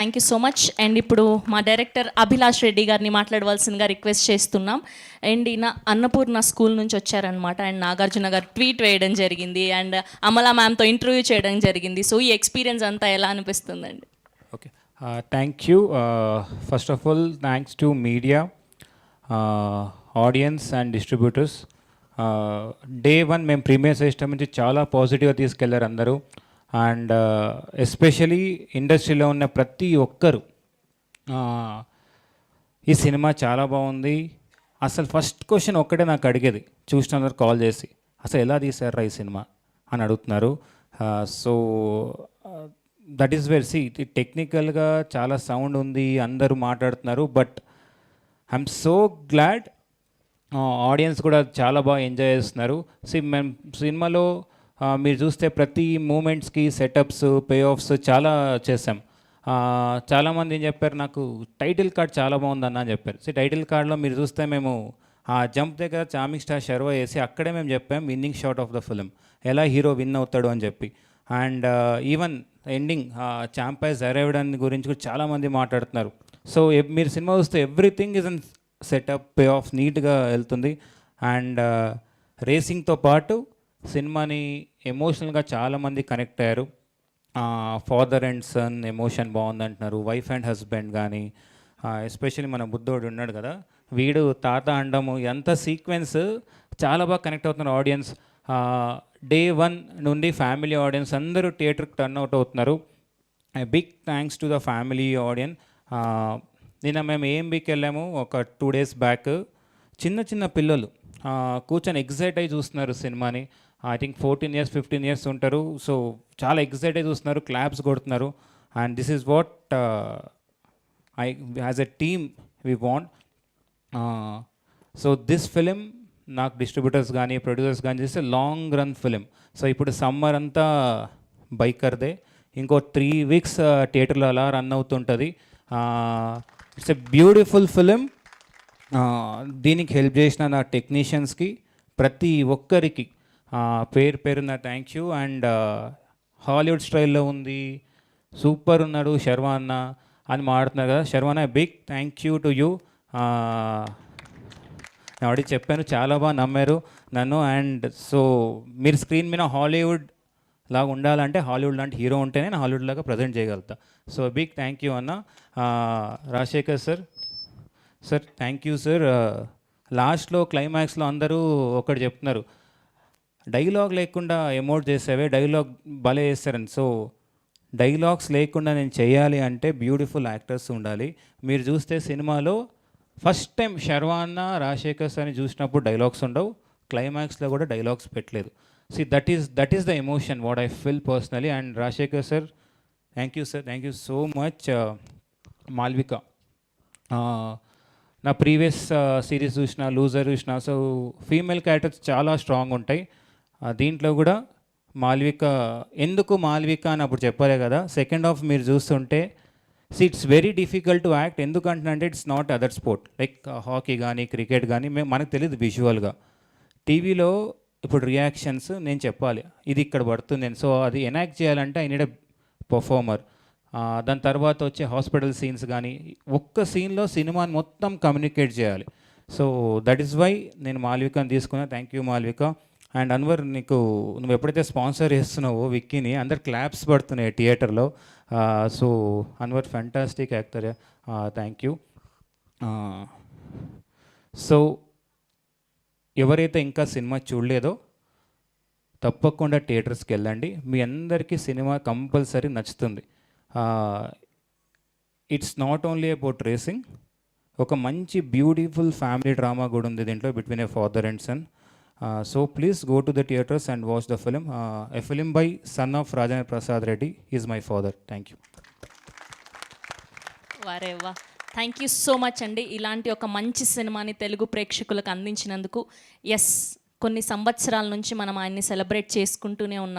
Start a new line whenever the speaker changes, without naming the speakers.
Thank you so much. And ఇప్పుడు మా director Abhilash Reddy గారిని మాట్లాడవలసిందిగా రిక్వెస్ట్ చేస్తున్నాం. అండ్ ఈయన అన్నపూర్ణ స్కూల్ నుంచి వచ్చారనమాట. అండ్ నాగార్జున గారు ట్వీట్ వేయడం జరిగింది అండ్ అమలా మ్యామ్తో ఇంటర్వ్యూ చేయడం జరిగింది. సో ఈ ఎక్స్పీరియన్స్ అంతా ఎలా అనిపిస్తుందండి?
Okay, thank you. First of all thanks to media, audience and distributors. Day one మేము ప్రీమియర్ సిస్టమ్ నుంచి చాలా పాజిటివ్గా తీసుకెళ్లారు అందరూ. అండ్ ఎస్పెషలీ ఇండస్ట్రీలో ఉన్న ప్రతి ఒక్కరు ఈ సినిమా చాలా బాగుంది. అసలు ఫస్ట్ క్వశ్చన్ ఒక్కటే నాకు అడిగేది, చూసిన అందరు కాల్ చేసి, అసలు ఎలా తీశారా ఈ సినిమా అని అడుగుతున్నారు. సో దట్ ఈస్ వెర్ సి టెక్నికల్గా చాలా సౌండ్ ఉంది, అందరూ మాట్లాడుతున్నారు. But I'm so glad audience కూడా చాలా బాగా ఎంజాయ్ చేస్తున్నారు. మేము సినిమాలో మీరు చూస్తే ప్రతి మూమెంట్స్కి సెటప్స్, పే ఆఫ్స్ చాలా చేసాం. చాలామంది ఏం చెప్పారు, నాకు టైటిల్ కార్డ్ చాలా బాగుందన్న అని చెప్పారు. టైటిల్ కార్డ్లో మీరు చూస్తే మేము ఆ జంప్ దగ్గర చామింగ్ స్టార్ షర్వా వేసి అక్కడే మేము చెప్పాం winnowing shot of the film, ఎలా హీరో విన్ అవుతాడు అని చెప్పి. అండ్ ఈవెన్ ఎండింగ్ ఛాంపైజ్ అరైవ్డ్ అని గురించి కూడా చాలామంది మాట్లాడుతున్నారు. సో మీరు సినిమా చూస్తే everything is an setup, pay of నీట్గా వెళ్తుంది. అండ్ రేసింగ్తో పాటు సినిమాని ఎమోషనల్గా చాలామంది కనెక్ట్ అయ్యారు. ఫాదర్ అండ్ సన్ ఎమోషన్ బాగుందంటున్నారు, వైఫ్ అండ్ హస్బెండ్ కానీ, ఎస్పెషల్లీ మన బుద్ధోడు ఉన్నాడు కదా, వీడు తాత అండము, ఎంత సీక్వెన్స్ చాలా బాగా కనెక్ట్ అవుతున్నారు ఆడియన్స్. డే వన్ నుండి ఫ్యామిలీ ఆడియన్స్ అందరూ థియేటర్కి టర్న్ అవుట్ అవుతున్నారు. Big thanks to the family audience. నిన్న మేము ఏఎంబీకి వెళ్ళాము ఒక 2 days బ్యాక్. చిన్న చిన్న పిల్లలు కూర్చొని ఎగ్జైట్ అయ్యి చూస్తున్నారు సినిమాని. ఐ థింక్ 14 years 15 years ఉంటారు. సో చాలా ఎగ్జైట్ అయ్యి చూస్తున్నారు, క్లాప్స్ కొడుతున్నారు. And this is what as a team we want. So this film నాకు డిస్ట్రిబ్యూటర్స్ కానీ ప్రొడ్యూసర్స్ కానీ చేస్తే లాంగ్ రన్ ఫిలిం. సో ఇప్పుడు సమ్మర్ అంతా బైకర్దే, ఇంకో 3 weeks థియేటర్లో అలా రన్ అవుతుంటుంది. It's a beautiful film. దీనికి హెల్ప్ చేసిన నా టెక్నీషియన్స్కి ప్రతి ఒక్కరికి పేరున థ్యాంక్ యూ. అండ్ హాలీవుడ్ స్టైల్లో ఉంది, సూపర్ ఉన్నాడు శర్వా అన్న అని మాట్లాడుతున్నారు కదా. శర్వా అన్న, big thank you to you. నేను ఆల్రెడీ చెప్పాను, చాలా బాగా నమ్మారు నన్ను. అండ్ సో మీరు స్క్రీన్ మీద హాలీవుడ్ లాగా ఉండాలంటే హాలీవుడ్ లాంటి హీరో ఉంటేనే నేను హాలీవుడ్ లాగా ప్రజెంట్ చేయగలుగుతా. సో బిగ్ థ్యాంక్ యూ అన్న. Rajasekhar sir thank you sir. లాస్ట్లో క్లైమాక్స్లో అందరూ ఒకటి చెప్తున్నారు, డైలాగ్ లేకుండా ఎమోట్ చేసేవే, డైలాగ్ భలే చేస్తారని. సో డైలాగ్స్ లేకుండా నేను చేయాలి అంటే బ్యూటిఫుల్ యాక్టర్స్ ఉండాలి. మీరు చూస్తే సినిమాలో ఫస్ట్ టైం శర్వా అన్న, రాజశేఖర్ సార్ని చూసినప్పుడు డైలాగ్స్ ఉండవు, క్లైమాక్స్లో కూడా డైలాగ్స్ పెట్టలేదు. That is the emotion what I feel personally. And Rajasekhar sir thank you sir, thank you so much. Malvika, నా ప్రీవియస్ సిరీస్ చూసిన, లూజర్ చూసిన, సో ఫీమేల్ క్యారెక్టర్స్ చాలా స్ట్రాంగ్ ఉంటాయి. దీంట్లో కూడా మాల్విక, ఎందుకు మాల్విక అని అప్పుడు చెప్పలే కదా. సెకండ్ హాఫ్ మీరు చూస్తుంటే it's very difficult to act. ఎందుకంటే it's not other sport like hockey కానీ క్రికెట్ కానీ మనకు తెలియదు విజువల్గా. టీవీలో ఇప్పుడు రియాక్షన్స్ నేను చెప్పాలి, ఇది ఇక్కడ పడుతుంది అని. సో అది ఎనాక్ట్ చేయాలంటే ఐ నీడ్ ఎ పర్ఫార్మర్. దాని తర్వాత వచ్చే హాస్పిటల్ సీన్స్ కానీ, ఒక్క సీన్లో సినిమాని మొత్తం కమ్యూనికేట్ చేయాలి. సో దట్ ఈస్ వై నేను మాల్వికని తీసుకున్నా. Thank you Malvika. And Anwar, నువ్వు ఎప్పుడైతే స్పాన్సర్ చేస్తున్నావో విక్కీని, అందరు క్లాప్స్ పడుతున్నాయి థియేటర్లో. So Anwar fantastic actor, thank you. So ఎవరైతే ఇంకా సినిమా చూడలేదో తప్పకుండా థియేటర్స్కి వెళ్ళండి, మీ అందరికీ సినిమా కంపల్సరీ నచ్చుతుంది. It's not only about racing, ఒక మంచి బ్యూటిఫుల్ ఫ్యామిలీ డ్రామా కూడా ఉంది దీంట్లో, between a father and son. So please go to the theatres and watch the film. A film by son of Rajendra Prasad Reddy is my father. Thank you.
వారేవా, thank you so much అండి. ఇలాంటి ఒక మంచి సినిమాని తెలుగు ప్రేక్షకులకు అందించినందుకు. కొన్ని సంవత్సరాల నుంచి మనం ఆయన్ని సెలబ్రేట్ చేసుకుంటూనే ఉన్నాం.